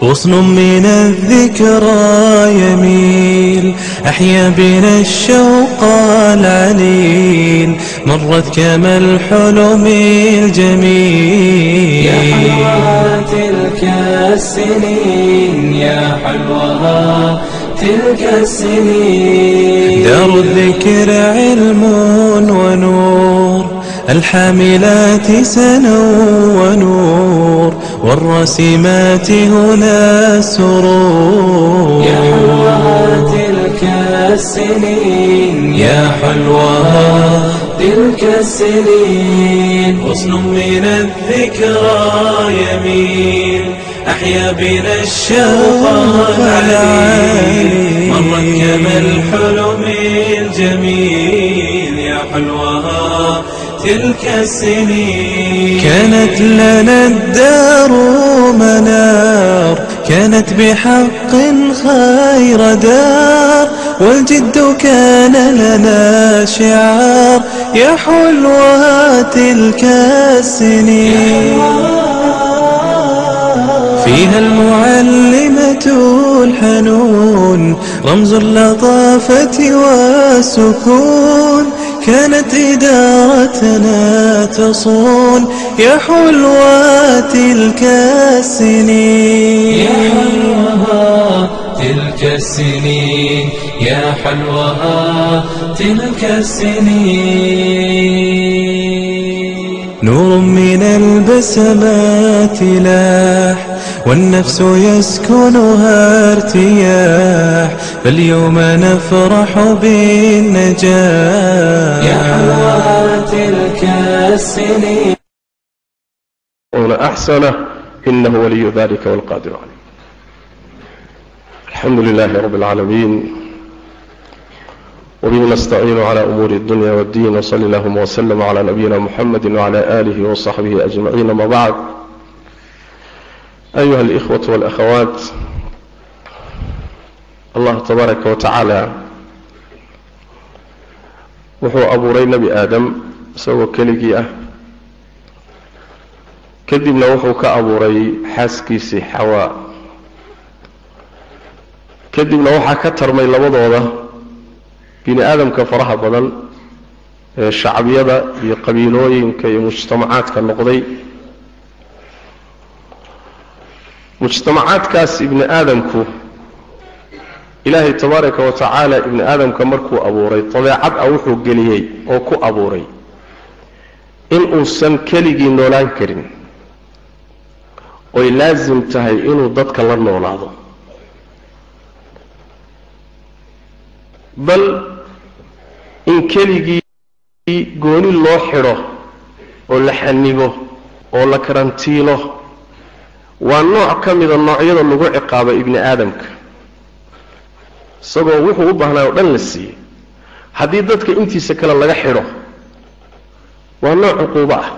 غصن من الذكرى يميل أحيا بنا الشوق العليل مرت كما الحلم الجميل. يا حلوى تلك السنين يا حلوى تلك السنين. دار الذكر علم ونور الحاملات سنا ونور والراسمات هنا سرور. يا حلوى تلك السنين يا حلوى تلك السنين. غصن من الذكرى يميل أحيا بنا الشوق العليل مرت كما الحلم الجميل. يا حلوها تلك السنين. كانت لنا الدار منار كانت بحق خير دار والجد كان لنا شعار. يا حلوها تلك السنين. فيها المعلمة الحنون رمز اللطافة والسكون كانت إدارتنا تصون. يا حلوى تلك السنين. يا حلوها تلك السنين يا حلوها تلك السنين. نور من البسمات لاح والنفس يسكنها ارتياح فاليوم نفرح بالنجاح. يا حلوى تلك السنين. ولا أحسن إنه ولي ذلك والقادر عليه. الحمد لله رب العالمين وبه نستعين على أمور الدنيا والدين وصلى اللهم وسلم على نبينا محمد وعلى آله وصحبه أجمعين. ما بعد، أيها الإخوة والأخوات، الله تبارك وتعالى وحو أبوري نبي آدم سوى كليجي كدبنا وحو كأبوري حاسكيسي حواء كدبنا وحا كترمي لبضوضة بني آدم كفرها بدن الشعبية بقبيلوين كمجتمعات كالنقضي مجتمعات كاس ابن آدمكو إلهي تبارك وتعالى ابن آدم كمركو أبوري طبيعات أوحو قليي وكو أبوري إن أوسن كليجي نولان كرين ويلازم تهي إنو ضدك الله نولاده بل إن كليجي قوني الله حره ولا حنبه ولا كرانتيله والنوع كمid noocyada lagu ciqaabo ibn aadamka sabab wuxuu u baahnaa dhan la siiyay hadii dadka intiisa kale laga xiro waa nooc cuquba ah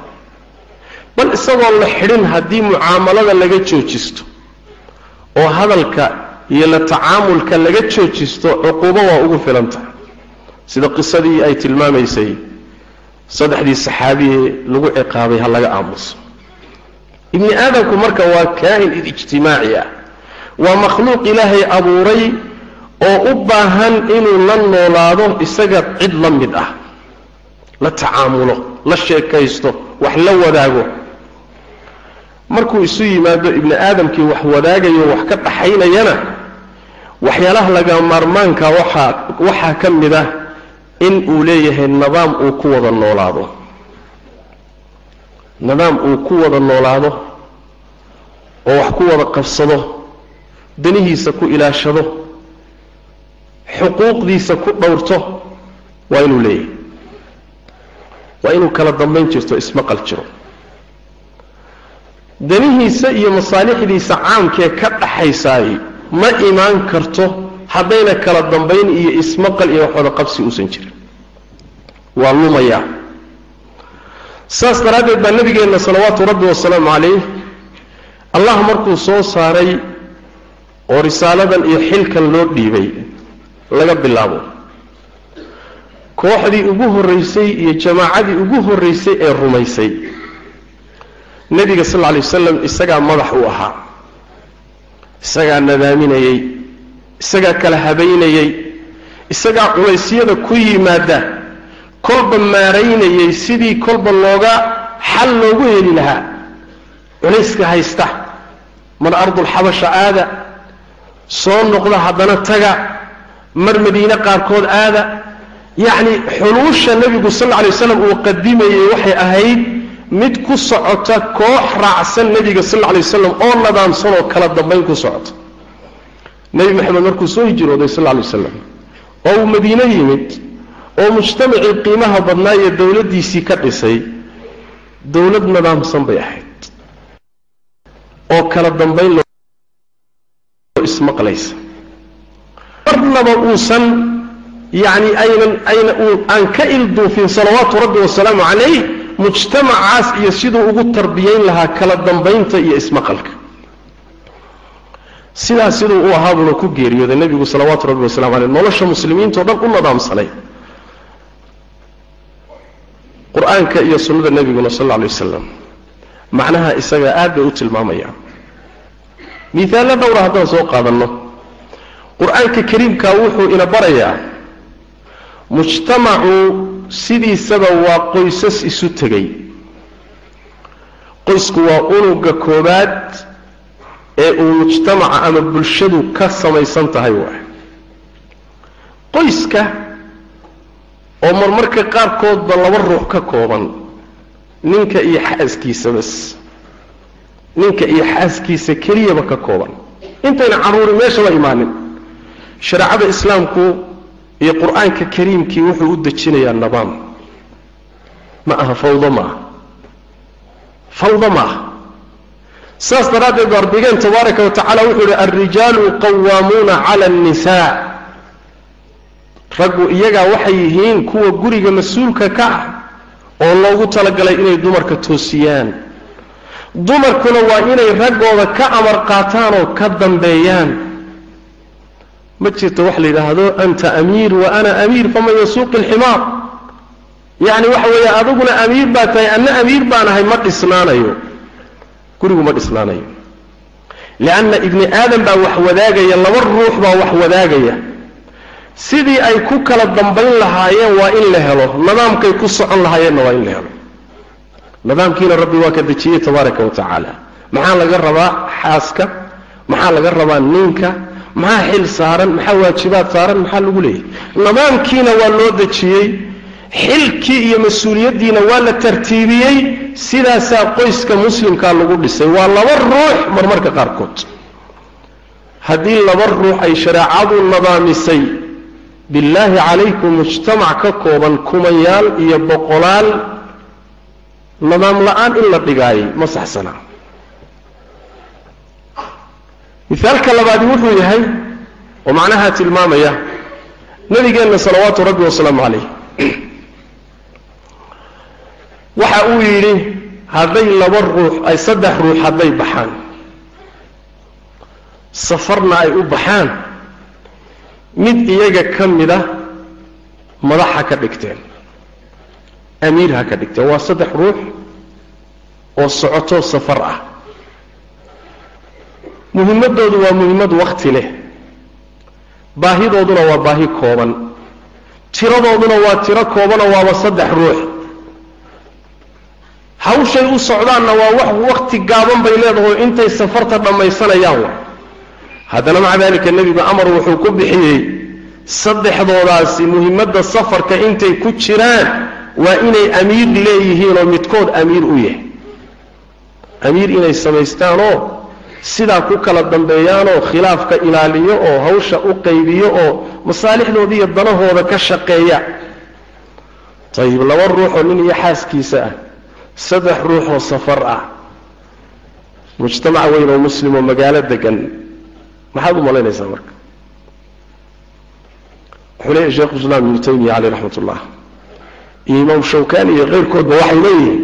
bal isagoo la xirin hadii muaamalada laga joojisto oo hadalka iyo la tacaamulka laga joojisto cuquba waa ugu filanta sida qisadii ay tilmaamaysay saddexdii saxaabiye lagu ciqaabay hal laga aamuso. ابن آدم كمركا وكائن اجتماعي ومخلوق إلهي أبوري أو أباهن إنو لنولاده إساقط عد لمده لا تعامله لا شيكيسته وحلو وداقه مركو يسوي ماذا ابن آدم كي وحوداقه وحكت حين ينا وحياله لقى مرمانك وحا كمده إن أوليه النظام أكوض النولاده نظام أكوض النولاده وحكوض قفصده دنيه سكو إلى شده حقوق دي سكو دورته وإنو ليه وإنو كلا ضمين جرتو اسم قلتشرو دنيه سئي مصالح دي سعام كي كتا حيساي ما إيمان كرتو حبينا كلا ضمين إيه اسم قل إيه وحوض قفصي أسنجر والله ما يا ساس ترادد بالنبي قلنا صلوات ربي والسلام عليه الله مركو صو صاري ورسالة يحلك اللور ديبي لقب الله kooxdii ugu horeysay iyo jamaacadii ugu horeysay ee rumaysay nabiga sallallahu alayhi wasallam isaga madax u ahaa isagaa nadaaminayay isagaa kala habaynayay isagaa culaysyada ku yimaada kolba maaraynayay sidii kolba looga xal loogu heli lahaa culayska haysta mar ardul xabasha aada soo noqda haddana taga mar madiine qaarkood aada yacni xuluusha nebigu sal alla alay wasalam uu qadimayay waxay ahayd mid ku socota koox raacsan nebiga sal alla alay wasalam oo nadaamsan oo kala dambayn ku socota nebi maxamed markuu soo hijrooday sal alla alay wasalam oo uu madiine yimid oo mujtamacii qiimaha badnaa iyo dowladdiisii ka dhisay dowlad nadaamsan bay ahayd oo kala dambayn loo ismaqlaysa marnaba uusan yacni aan ka ilduufin salawaatu rabbi wasalaamu calayh mujtamacaas iyo siduu ugu tarbiyayn lahaa kala dambaynta iyo ismaqalka sidaas siduu u ahaabuna ku geeriyooday nebigu salawaatu rabbi wasalamu caleyh nolosha muslimiinta o dhan u nadaamsanay qur-aanka iyo sunnada nebiguna sal alla alay wasalam macnaha isaga aad bay u tilmaamayaan miaallo dhowra haddaan soo qaadanno qur-aanka kariimka wuxuu ina barayaa mujtamacu sidiisaba waa qoysas isu tegay qoysku waa unuga koobaad ee uu mujtamaca ama bulshadu ka samaysan tahay waay qoyska oo marmarka qaarkoodba laba ruux ka kooban ninka iyo xaaskiisa bas ninka iyo xaaskiisa keliyaba ka kooban intayna carruuri meeshaba imaanin shareecada islaamku iyo qur-aanka kariimkii wuxuu u dejinayaa nidaam ma aha fawdo ma aha fawdo ma aha saas daraaddeed baa rabbigeen tabaaraka wa tacaala wuxuu yidhi alrijaalu qawaamuuna cala annisaa raggu iyagaa waxay yihiin kuwa guriga mas-uulka ka ah oo loogu talagalay inay dumarka toosiyaan dumarkuna waa inay raggooda ka amar qaataan oo ka dambeeyaan ma jirto wax la yidhaahdo anta amiir wa ana amiir faman yasuuqi alximaar yacni waxa weeye adiguna amiir baa tahay anna amiir baan ahay ma dhisnaanayo gurigu ma dhisnaanayo lianna ibni aadam baa wax wadaagaya laba ruux baa wax wadaagaya sidii ay ku kala dambayn lahaayeen waa in la helo nidaamkay ku socon lahaayeenna waa in la helo nidaamkiina rabbi waa ka dejiyey tabaaraka wa tacaala maxaa laga rabaa xaaska maxaa laga rabaa ninka maxaa xil saaran maxaa waajibaad saaran maxaa lagu leeyahay nidaamkiina waa loo dejiyey xilkii iyo mas-uuliyaddiina waa la tartiibiyey sidaasaa qoyska muslimkaa lagu dhisay waa laba ruux marmarka qaarkood haddii laba ruux ay shareecadu nidaamisay billaahi calaykum mujtamac ka kooban kumanyaal iyo boqolaal nidaam la-aan in la dhigaayay ma saxsana mithaalka labaadi wuxuu yahay oo macnaha tilmaamaya nabigeenna salawaatu rabbi wasalaamu calayh waxa uu yidhi hadday laba ruux ay saddex ruux hadday baxaan safarna ay u baxaan mid iyaga ka mida madax ha ka dhigteen amiir ha ka dhigteen waa saddex ruux oo socotoo safar ah muhimmadoodu waa muhimmad wakhti leh baahidooduna waa baahi kooban tiradooduna waa tiro koobanoo waaba saddex ruux hawshay u socdaanna waa wax wakhti gaaban bay leedahay intay safarta dhammaysanayaan wa haddana maca daalika nebigu amar wuxuu ku bixiyey saddexdoodaasi muhimmadda safarka intay ku jiraan waa inay amiir leeyihiinoo midkood amiir u yahay amiir inay samaystaanoo sidaa ku kala dambeeyaanoo khilaafka ilaaliyo oo hawsha u qaybiyo oo masaalixdooda iyo danahooda ka shaqeeya ayib laba ruuxoo nin iyo xaaskiisa ah saddex ruuxoo safar ah mujtamac weyn oo muslim oo magaalo degan maxaad u malaynaysaa marka wuxuu leeyahy sheekhu islaam ibnu taymiya caleyh raxmat ullah iyo imaam shawkani iyo keyrkoodba waxay leeyihiin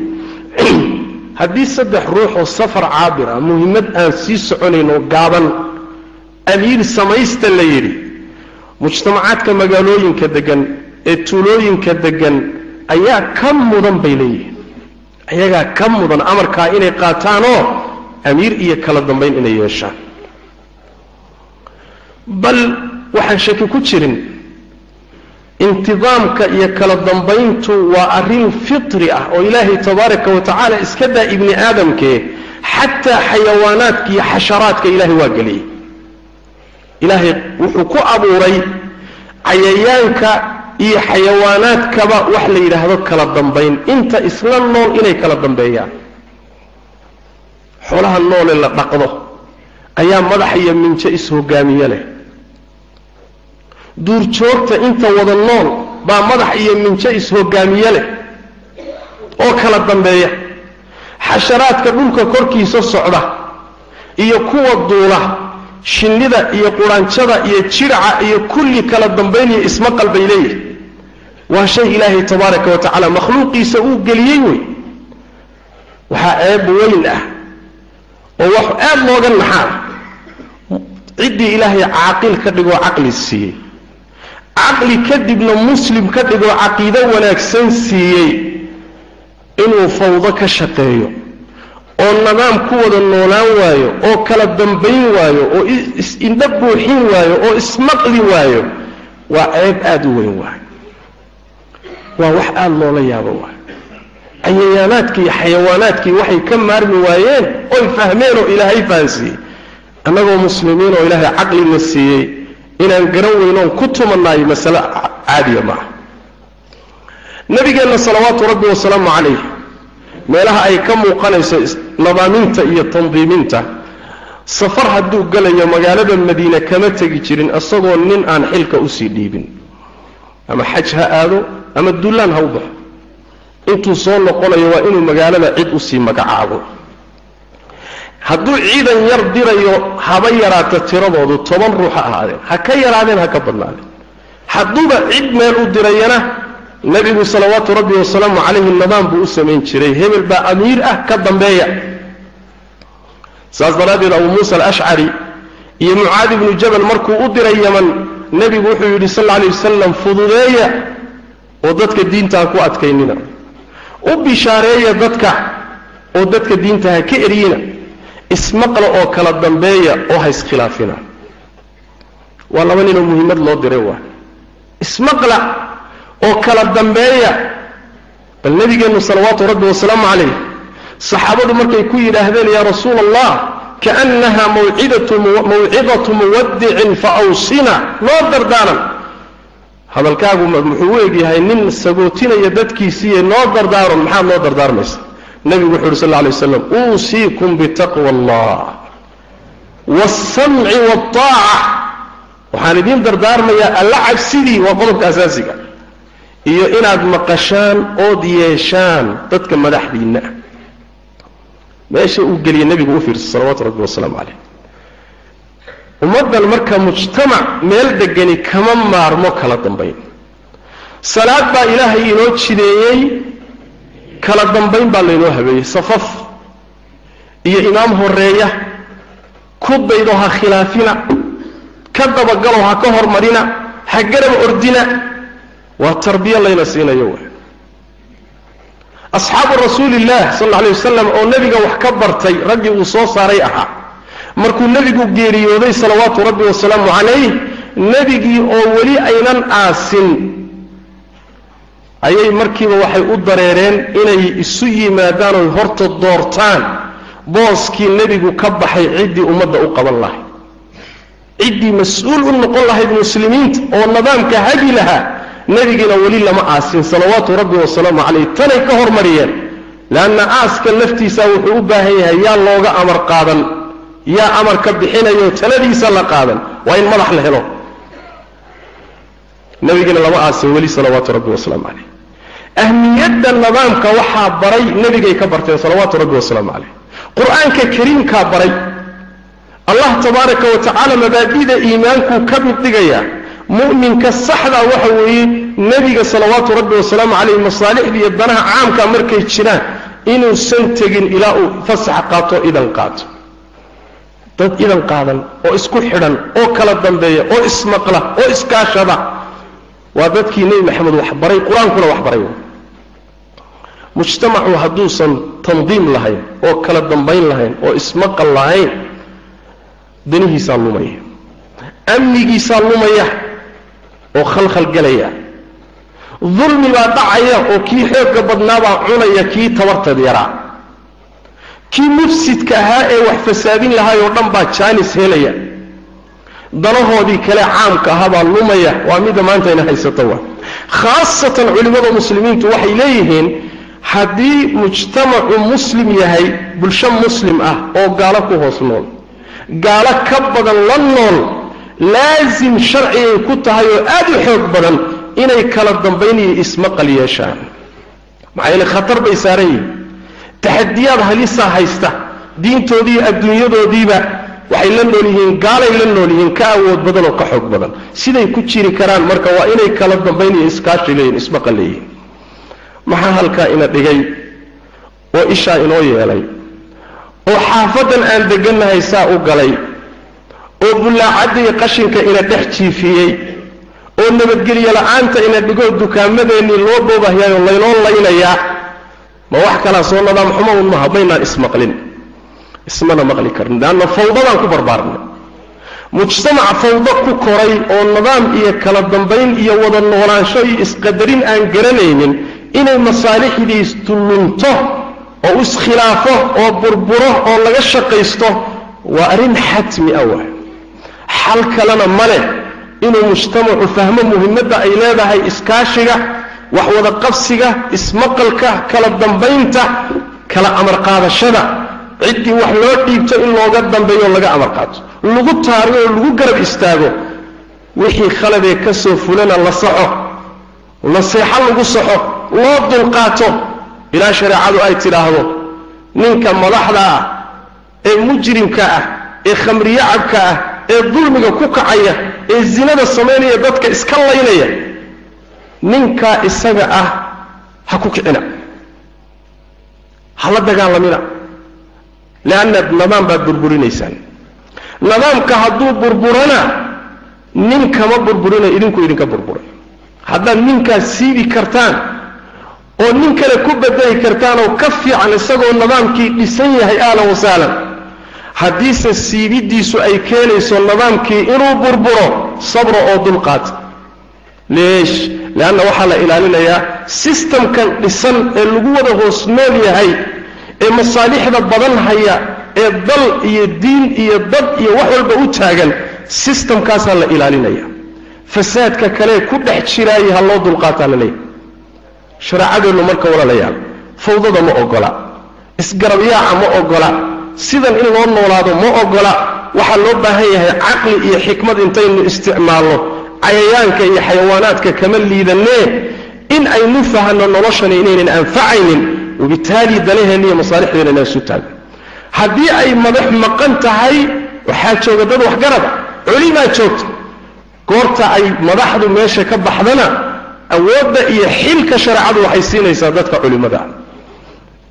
haddii saddex ruux oo safar caabir ah muhimmad aan sii soconayn oo gaaban amiir samaysta la yidhi mujtamacaadka magaalooyinka degan ee tuulooyinka degan ayaa ka mudan bay leeyihiin ayagaa ka mudan amarkaa inay qaataanoo amiir iyo kala dambayn inay yeeshaan bal waxaan shaki ku jirin intidaamka iyo kala dambayntu waa arrin fitri ah oo ilaahay tabaaraka wa tacaala iska daa ibni aadamkee xataa xayawaanaadka iyo xasharaadka ilaahay waa geliyey ilaahay wuxuu ku abuuray cayayaanka iyo xayawaanaadkaba wax la yidhaahdo kala dambayn inta isla nool inay kala dambeeyaan xoolaha noole la dhaqdo ayaa madax iyo minjo is-hogaamiye leh duurjoogta inta wada nool baa madax iyo minjo is-hogaamiye leh oo kala dambeeya xasharaadka dhulka korkiisa socda iyo kuwa duula shinnida iyo quraanjada iyo jidhca iyo kulli kala dambaynaya ismaqal bay leeyihin waa shay ilaahay tabaaraka wa tacaala makhluuqiisa uu geliyey wey waxaa ceeb weyn ah oo wax aad looga naxaa ciddii ilaahay caaqil ka dhigoo caqli siiyey caqli kadibna muslim ka dhigoo caqiido wanaagsan siiyey inuu fawdo ka shaqeeyo oo nidaam ku wada noolaan waayo oo kala dambayn waayo oo indha buuxin waayo oo ismaqli waayo waa ceeb aad u weyn waayo waa wax aad loola yaabo waayo cayayaanaadkii iyo xayawaanaadkii waxay ka maarmi waayeen oy fahmeen oo ilaahay fahansiiyey annagoo muslimiin oo ilaahay caqlina siiyey inaan garan weynoon ku tumanayo masale caadiya maaha nabigeenna salawaatu rabbi wasalaamu calayh meelaha ay ka muuqanayso nadaaminta iyo tandiiminta safar hadduu galayo magaalada madiina kama tegi jirin isagoo nin aan xilka usii dhiibin ama xaj ha aado ama dullaan ha u baxo intuu soo noqonayo waa inuu magaalada cid usii magacaabo hadduu ciidan yar dirayo haba yaraato tiradoodu 10 ruux ha ahaadeen ha ka yaraadeen ha ka badnaadeen hadduuba cid meel u dirayana nabigu salawaatu rabbi wasalaamu calayhi nidaam buu u samayn jiray hebel baa amiir ah ka dambeeya saas daraadeed abu muusa alashcari iyo mucaad ibnu jabal markuu u diray yaman nabigu wuxuu yidhi sal alla alay wasalam fududeeya oo dadka diintaa ku adkaynina u bishaareeya dadka oo dadka diinta ha ka eryina ismaqla oo kala dambeeya oo ha iskhilaafina waa laba nin oo muhiimad loo diray waa ismaqla oo kala dambeeya bal nabigeenu salawaatu rabbi wasalaamu calayh saxaabadu markay ku yidhaahdeen yaa rasuul allah kaannaha mawcidatu muwaddicin faawsina loo dardaaran hadalkaagu muxuu u egyahay nin sagootinaya dadkiisiiye noo dardaaran maxaad noo dardaarmaysa nabigu wuxuu yidhi sal alla alay wasalam uusiikum bitaqwa allah waasamci waataaca waxaan idiin dardaarmayaa alla cabsidii waa qodobka asaasiga iyo inaad maqashaan ood yeeshaan dadka madaxdiinna meesha uu geliyey nabigu u fiirsa salawaatu rabbi wasalaamu calayh ummaddan marka mujtamac meel degani kama maarmo kala dambayn salaad baa ilaahay inoo jideeyey kala dambayn baa laynoo habeeyey safaf iyo imaam horeeya ku daydo ha khilaafina ka dabagalo ha ka hormarina ha garab ordina waa tarbiya layna siinayo waa asxaabu rasuulillah sallallahu alayhi wasallam oo nabiga wax ka bartay ragii uu soo saaray ahaa markuu nabigu geeriyooday salawaatu rabbi wasalaamu calayh nabigii oo weli aynan aasin ayay markiiba waxay u dareereen inay isu yimaadaan oo horta doortaan booskii nabigu ka baxay ciddii ummadda u qaban lahay ciddii mas-uul u noqon lahayd muslimiinta oo nidaamka hagi lahaa nabigiina weli lama aasin salawaatu rabbi wasalaamu calayh tanay ka hormariyeen laanna aaska laftiisa wuxuu u baahan yahay yaa looga amar qaadan yaa amar ka bixinayo taladiisa la qaadan waa in madax la helo nabigiina lama aasin weli salawaatu rabbi wasalaamu calayh ahmiyadda nidaamka waxaa baray nabigay ka barteen salawaatu rabbi wasalaamu calayh qur-aanka kariimkaa baray allah tabaaraka wa tacaala mabaadi'da iimaankuu ka mid dhigayaa mu'minka saxda waxa weeye nabiga salawaatu rabbi wasalaamu calayh masaalixda iyo danaha caamka markay jiraan inuusan tegin ilaa uu fasax qaato idan qaato dad idan qaadan oo isku xidhan oo kala dambeeya oo ismaqla oo iskaashada waa dadkii nebi maxamed wax baray qur-aankuna wax baray mujtamacu hadduusan tandiim lahayn oo kala dambayn lahayn oo ismaqal lahayn danihiisaa lumaya amnigiisaa lumaya oo khalkhal galaya dulmi baa dhacaya oo kii xoogga badnaabaa cunaya kii tabarteed yaraa kii mufsidka ahaa ee wax fasaadin lahaay oo dhan baa jaanis helaya danahoodii kale caamka ahaa baa lumaya waa mida maanta ina haysato waa khaasatan culimmada muslimiintu waxay leeyihiin haddii mujtamacu muslim yahay bulsho muslim ah oo gaalo ku hoos nool gaalo ka badan la nool laazim sharcigay ku tahay oo aad u xoog badan inay kala dambayniyo ismaqal yeeshaan maxaa yeele khatar bay saaran yihiin taxadiyaad halisa haysta diintoodii adduunyadoodiiba waxay la nool yihiin gaalay la nool yihiin ka awood badan oo ka xoog badan siday ku jiri karaan marka waa inay kala dambayniyo iskaashi leeyihin ismaqal leeyihin maxaa halkaa ina dhigay oo ishaa inoo yeelay oo xaafadan aan degannahay saa u galay oo bullaacadii qashinka ina dhex jiifiyey oo nabadgelyo la'aanta ina dhigo dukaamadeenii loo boobahyayo laynoo laynayaa ma wax kalaa soo nadaam xumo un maha maynaan ismaqlin ismana maqli karin laanna fawdadaan ku barbaarnay mujtamac fawdo ku koray oo nidaam iyo kala dambayn iyo wada noolaansho iyo isqadarin aan garanaynin inay masaalixdiistu lunto oo iskhilaafo oo burburo oo laga shaqaysto waa arrin xatmi ah xal kalena male inuu mujtamacu fahmo muhiimadda ay leedahay iskaashiga wax wada qabsiga ismaqalka kala dambaynta kala amar qaadashada ciddii wax loo dhiibto in looga dambeeyo laga amar qaato lagu taariyo lagu garab istaago wixii khaladee ka soo fulana la saxo nasiixa lagu saxo loo dulqaato ilaa shareecadu ay tidhaahdo ninka madaxda ah ee mujrimka ah ee khamriye cabka ah ee dulmiga ku kacaya ee zinada samaynaya dadka iska laynaya ninka isaga ah ha ku kicina hala dagaalamina laanna nidaam baad burburinaysaan nidaamka hadduu burburana nin kama burburina idinku idinka burburay haddaad ninkaas siibi kartaan oo nin kale ku bedeli kartaan oo ka fiican isagoo nidaamkii dhisan yahay ahlan wasahlan haddiise siibidiisu ay keenayso nidaamkii inuu burburo sabro oo dulqaat leesh laanna waxaa la ilaalinayaa systemkan dhisan ee lagu wada hoos nool yahay ee masaalixda badan haya ee dal iyo diin iyo dad iyo wax walba u taagan systemkaasaa la ilaalinaya fasaadka kale ku dhex jiraayay ha loo dulqaataa la leeyahay shareecadeennu marka walaalayaal fawdada ma ogola isgarabyaaca ma ogola sidan in loo noolaado ma ogola waxaa loo baahan yahay caqli iyo xikmad intaynu isticmaalno cayayaanka iyo xayawaanaadka kama liidanee in aynu fahanno noloshani inaynan anfacaynin وبالتالي دليهن هي مصالحنا الناس تاج haddii ay madax maqan tahay waxaa jooga dad wax garab culimaa joogta goorta ay madaxdu meesha ka baxdana awoodda iyo xilka sharcadu waxay siinaysaa dadka culimada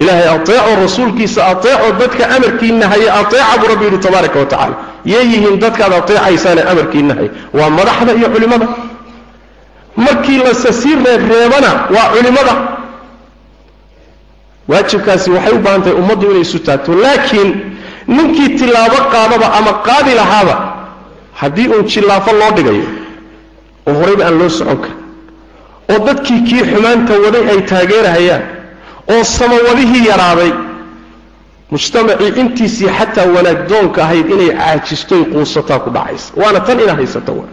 ilaahay ateeco rasuulkiisa ateeco dadka amarkiina haya ateeca rabbi tabaaraka wa taala yeeyihiin dadka ateecaysaan amarkiina hay waa madaxda iyo culimada markii la sasiir reebana waa culimada waajibkaasi waxay u baahan tahay ummaddu inay isu taagto laakiin ninkii tilaabo qaadaba ama qaadi lahaaba haddii uun jillaafo loo dhigayo oo horeyba aan loo socon karin oo dadkii kii xumaanta waday ay taageerahayaan oo samawadihii yaraaday mujtamacii intiisii xataa wanaag doonka ahayd inay caajistoy quusataa ku dhacaysa waana tan inaa haysato waa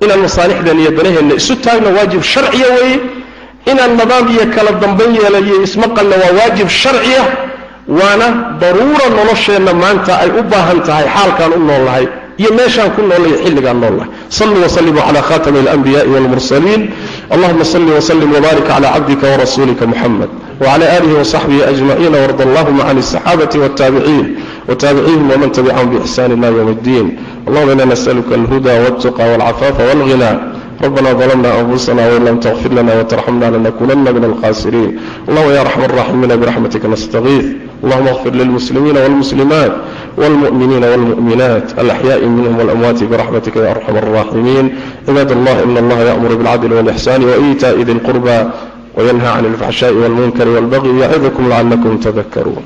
inaan masaalixdan iyo danaheenna isu taagno waajib sharciya weeye inaan nidaam iyo kala dambayn yeelayo ismaqalna waa waajib sharciya waana daruura nolosheenna maanta ay u baahan tahay xaalkaan u noolahay iyo meeshaan ku noolay xilligaan noolahay sallu wa sallimu ala khatami al-anbiya'i wal mursalin allahumma salli wa sallim wa barik ala 'abdika wa rasulika muhammad wa ala alihi wa sahbihi ajma'in wa rad allahumma 'an as-sahabati wat tabi'in wa tabi'ihim wa man tabi'ahum bi ihsan ila yawm الدين اللهم انا نسالك الهدى والتقى والعفاف والغنى ربنا ظلمنا أنفسنا وإن لم تغفر لنا وترحمنا لنكونن من الخاسرين اللهم يا أرحم الراحمين برحمتك نستغيث اللهم اغفر للمسلمين والمسلمات والمؤمنين والمؤمنات الأحياء منهم والأموات برحمتك يا أرحم الراحمين عباد الله إن الله يأمر بالعدل والإحسان وإيتاء ذي القربى وينهى عن الفحشاء والمنكر والبغي يعظكم لعلكم تذكرون